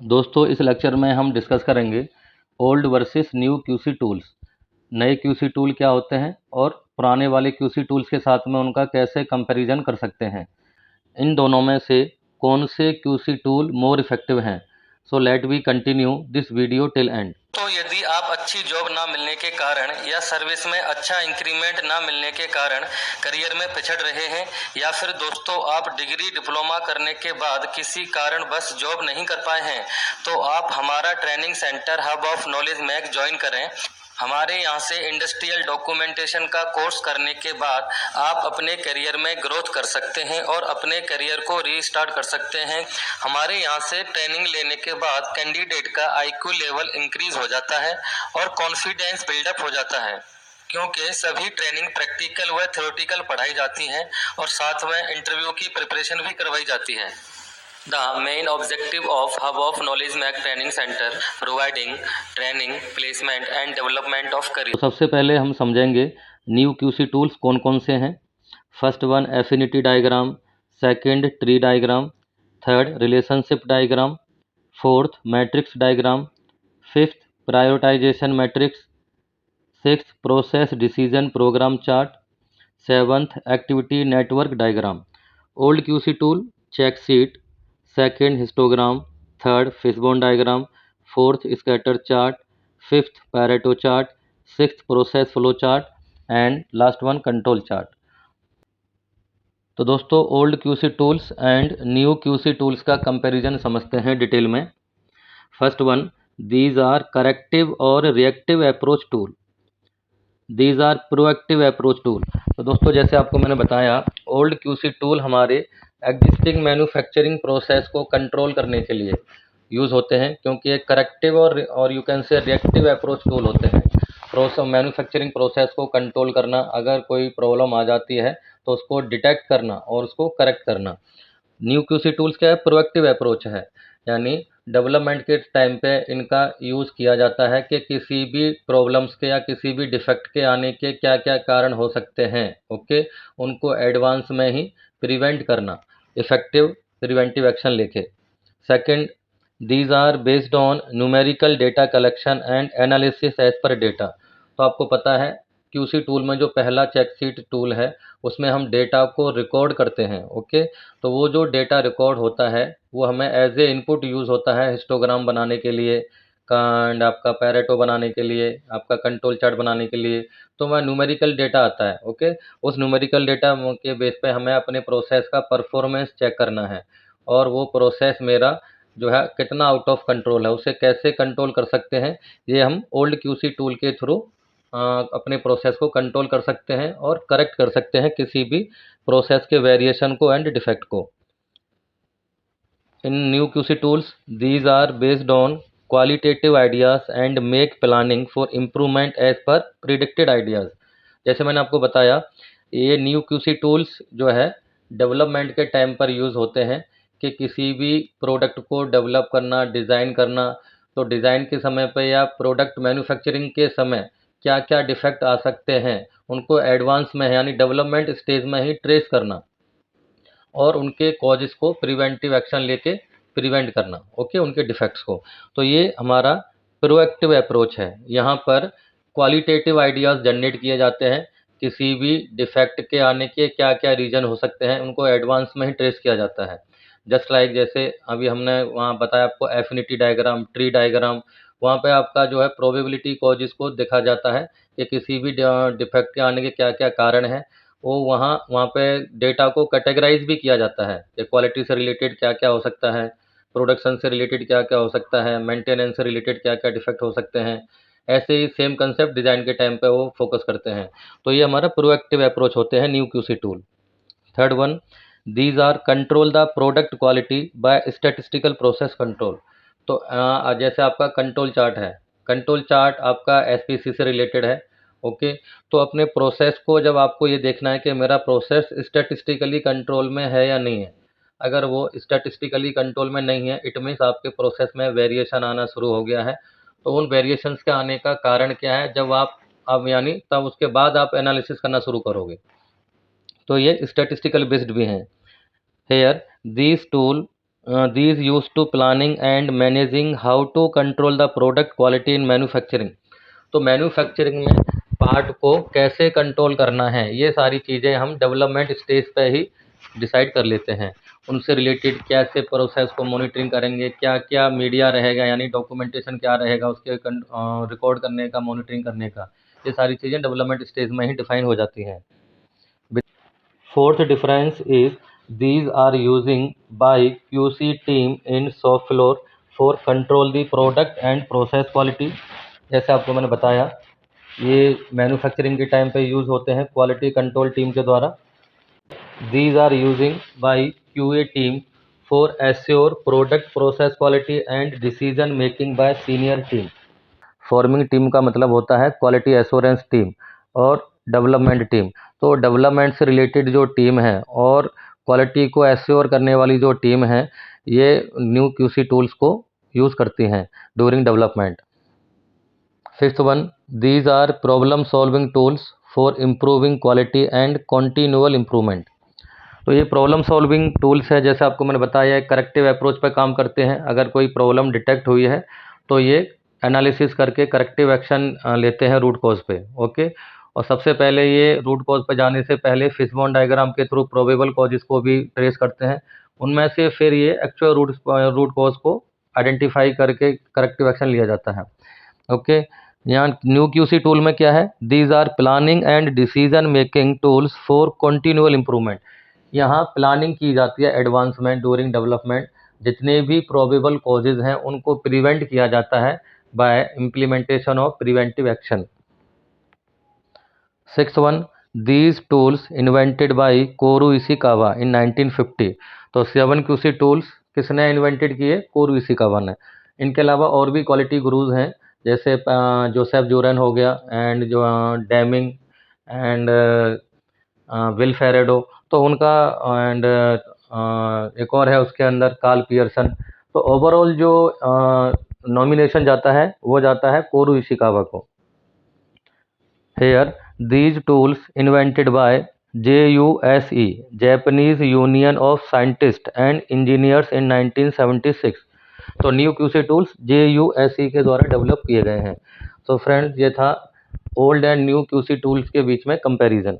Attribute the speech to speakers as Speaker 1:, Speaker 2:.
Speaker 1: दोस्तों इस लेक्चर में हम डिस्कस करेंगे old versus new QC tools. नए क्यूसी टूल क्या होते हैं और पुराने वाले क्यूसी टूल्स के साथ में उनका कैसे कंपैरिजन कर सकते हैं। इन दोनों में से कौन से क्यूसी टूल मोर इफेक्टिव हैं। So let we continue this video till end.
Speaker 2: तो यदि आप अच्छी जॉब ना मिलने के कारण या सर्विस में अच्छा इंक्रीमेंट ना मिलने के कारण करियर में पिछड़ रहे हैं, या फिर दोस्तों आप डिग्री डिप्लोमा करने के बाद किसी कारण बस जॉब नहीं कर पाए हैं, तो आप हमारा training centre hub of knowledge Mac join करें। हमारे यहाँ से इंडस्ट्रियल डॉक्यूमेंटेशन का कोर्स करने के बाद आप अपने करियर में ग्रोथ कर सकते हैं और अपने करियर को रीस्टार्ट कर सकते हैं। हमारे यहाँ से ट्रेनिंग लेने के बाद कैंडिडेट का आईक्यू लेवल इंक्रीज हो जाता है और कॉन्फिडेंस बिल्डअप हो जाता है, क्योंकि सभी ट्रेनिंग प्रैक्टिकल व थ्योरेटिकल पढ़ाई जाती है और साथ में इंटरव्यू की प्रिपरेशन भी करवाई जाती है। The main objective of Hub of Knowledge Mac Training Center providing training, placement and development of career।
Speaker 1: तो सबसे पहले हम समझेंगे न्यू क्यूसी टूल्स कौन कौन से हैं। First one affinity diagram, second tree diagram, third relationship diagram, fourth matrix diagram, fifth prioritisation matrix, sixth process decision program chart, seventh activity network diagram. Old QC tool check sheet, second histogram, third fishbone diagram, fourth scatter chart, fifth Pareto chart, sixth process flow chart and last one control chart. तो दोस्तों old QC tools and new QC tools का comparison समझते हैं detail में। First one, these are corrective और reactive approach tool, these are proactive approach tool. तो दोस्तों जैसे आपको मैंने बताया, ओल्ड क्यूसी टूल हमारे एग्जिस्टिंग मैन्युफैक्चरिंग प्रोसेस को कंट्रोल करने के लिए यूज़ होते हैं, क्योंकि एक करेक्टिव और you can say reactive approach tool होते हैं। प्रोसेस मैन्युफैक्चरिंग प्रोसेस को कंट्रोल करना, अगर कोई प्रॉब्लम आ जाती है तो उसको डिटेक्ट करना और उसको करेक्ट करना। न्यू क्यूसी टूल्स क्या है, प्रोएक्टिव अप्रोच है, यानी डेवलपमेंट के टाइम पे इनका यूज़ किया जाता है कि किसी भी प्रॉब्लम्स के या किसी भी डिफेक्ट के आने के क्या क्या कारण हो सकते हैं, ओके, उनको एडवांस में ही प्रिवेंट करना, इफेक्टिव प्रिवेंटिव एक्शन लेके। Second, these are based on numerical data collection and analysis as per data. तो आपको पता है क्यूसी टूल में जो पहला चेक शीट टूल है उसमें हम डेटा को रिकॉर्ड करते हैं, ओके। तो वो जो डेटा रिकॉर्ड होता है वो हमें एज ए इनपुट यूज़ होता है हिस्टोग्राम बनाने के लिए, एंड आपका पैरेटो बनाने के लिए, आपका कंट्रोल चार्ट बनाने के लिए। तो वह न्यूमेरिकल डेटा आता है, ओके। उस न्यूमेरिकल डेटा के बेस पे हमें अपने प्रोसेस का परफॉर्मेंस चेक करना है, और वो प्रोसेस मेरा जो है कितना आउट ऑफ कंट्रोल है, उसे कैसे कंट्रोल कर सकते हैं, ये हम ओल्ड क्यूसी टूल के थ्रू अपने प्रोसेस को कंट्रोल कर सकते हैं और करेक्ट कर सकते हैं किसी भी प्रोसेस के वेरिएशन को एंड डिफेक्ट को। In new QC tools these are based on qualitative ideas and make planning for improvement as per predicted ideas. जैसे मैंने आपको बताया, ये न्यू क्यूसी टूल्स जो है डेवलपमेंट के टाइम पर यूज़ होते हैं कि किसी भी प्रोडक्ट को डेवलप करना, डिज़ाइन करना। तो डिज़ाइन के समय पे या प्रोडक्ट मैन्युफैक्चरिंग के समय क्या क्या डिफेक्ट आ सकते हैं, उनको एडवांस में यानी डेवलपमेंट स्टेज में ही ट्रेस करना और उनके कॉजेस को प्रिवेंटिव एक्शन लेके प्रिवेंट करना, ओके, उनके डिफेक्ट्स को। तो ये हमारा प्रोएक्टिव अप्रोच है। यहाँ पर क्वालिटेटिव आइडियाज़ जनरेट किए जाते हैं, किसी भी डिफेक्ट के आने के क्या क्या रीज़न हो सकते हैं उनको एडवांस में ही ट्रेस किया जाता है। जस्ट लाइक जैसे अभी हमने वहाँ बताया आपको एफिनिटी डायग्राम, ट्री डायग्राम, वहाँ पे आपका जो है प्रोबेबिलिटी कॉजेस को देखा जाता है कि किसी भी डिफेक्ट के आने के क्या क्या कारण हैं। वो वहाँ वहाँ पे डेटा को कैटेगराइज भी किया जाता है कि क्वालिटी से रिलेटेड क्या क्या हो सकता है, प्रोडक्शन से रिलेटेड क्या क्या हो सकता है, मेंटेनेंस से रिलेटेड क्या क्या डिफेक्ट हो सकते हैं। ऐसे ही सेम कंसेप्ट डिज़ाइन के टाइम पे वो फोकस करते हैं। तो ये हमारा प्रोएक्टिव अप्रोच होते हैं new QC tool. Third one, these are control the product quality by statistical process control. तो जैसे आपका कंट्रोल चार्ट है, कंट्रोल चार्ट आपका एसपीसी से रिलेटेड है, ओके। तो अपने प्रोसेस को जब आपको ये देखना है कि मेरा प्रोसेस स्टैटिस्टिकली कंट्रोल में है या नहीं है, अगर वो स्टैटिस्टिकली कंट्रोल में नहीं है, इट मीन्स आपके प्रोसेस में वेरिएशन आना शुरू हो गया है। तो उन वेरिएशंस के आने का कारण क्या है, जब आप अब यानी तब उसके बाद आप एनालिसिस करना शुरू करोगे। तो ये स्टैटिस्टिकल बेस्ड भी हैं। Here these tool these used to planning and managing how to control the product quality in manufacturing। तो मैन्युफैक्चरिंग में पार्ट को कैसे कंट्रोल करना है, ये सारी चीज़ें हम डेवलपमेंट स्टेज पे ही डिसाइड कर लेते हैं। उनसे रिलेटेड कैसे प्रोसेस को मॉनिटरिंग करेंगे, क्या क्या मीडिया रहेगा, यानी डॉक्यूमेंटेशन क्या रहेगा उसके रिकॉर्ड करने का, मॉनिटरिंग करने का, ये सारी चीज़ें डेवलपमेंट स्टेज में ही डिफाइन हो जाती हैं। Fourth difference is these are using by QC team in shop floor for control the product and process quality। जैसे आपको मैंने बताया, ये मैन्युफैक्चरिंग के टाइम पे यूज़ होते हैं क्वालिटी कंट्रोल टीम के द्वारा। These are using by QA team for assure product process quality and decision making by senior team। Forming team का मतलब होता है क्वालिटी एश्योरेंस टीम और डेवलपमेंट टीम। तो डेवलपमेंट से रिलेटेड जो टीम है और क्वालिटी को एश्योर करने वाली जो टीम है, ये न्यू क्यूसी टूल्स को यूज़ करती हैं during development. Fifth one, these are problem solving tools for improving quality and continual improvement. तो ये प्रॉब्लम सॉल्विंग टूल्स है, जैसे आपको मैंने बताया, करेक्टिव अप्रोच पर काम करते हैं। अगर कोई प्रॉब्लम डिटेक्ट हुई है तो ये एनालिसिस करके करेक्टिव एक्शन लेते हैं रूट कॉज पे। ओके, और सबसे पहले ये रूट कॉज पे जाने से पहले फिशबोन डायग्राम के थ्रू प्रोबेबल कॉजेज को भी ट्रेस करते हैं। उनमें से फिर ये एक्चुअल रूट कॉज को आइडेंटिफाई करके करेक्टिव एक्शन लिया जाता है। ओके, यहाँ न्यू क्यूसी टूल में क्या है, these are planning and decision making tools for continual improvement. यहाँ प्लानिंग की जाती है एडवांसमेंट ड्यूरिंग डेवलपमेंट। जितने भी प्रोबेबल कॉजेज हैं उनको प्रिवेंट किया जाता है by implementation of preventive action. Six one, these tools invented by Kaoru Ishikawa in 1950। तो 7 क्यूसी टूल्स किसने इन्वेंटेड किए, कोरू इशिकावा ने। इनके अलावा और भी क्वालिटी गुरुज हैं, जैसे जोसेफ जोरेन हो गया, एंड जो डेमिंग एंड विल फेरेडो, तो उनका, एंड एक और है उसके अंदर कार्ल पियर्सन। तो ओवरऑल जो नॉमिनेशन जाता है वो जाता है कोरू इशिकावा को। Here these tools invented by JUSE, Japanese union of scientist and engineers in 1976। तो न्यू क्यूसी टूल्स JUSE के द्वारा डेवलप किए गए हैं। तो फ्रेंड्स, ये था old and new QC tools के बीच में कंपैरिजन।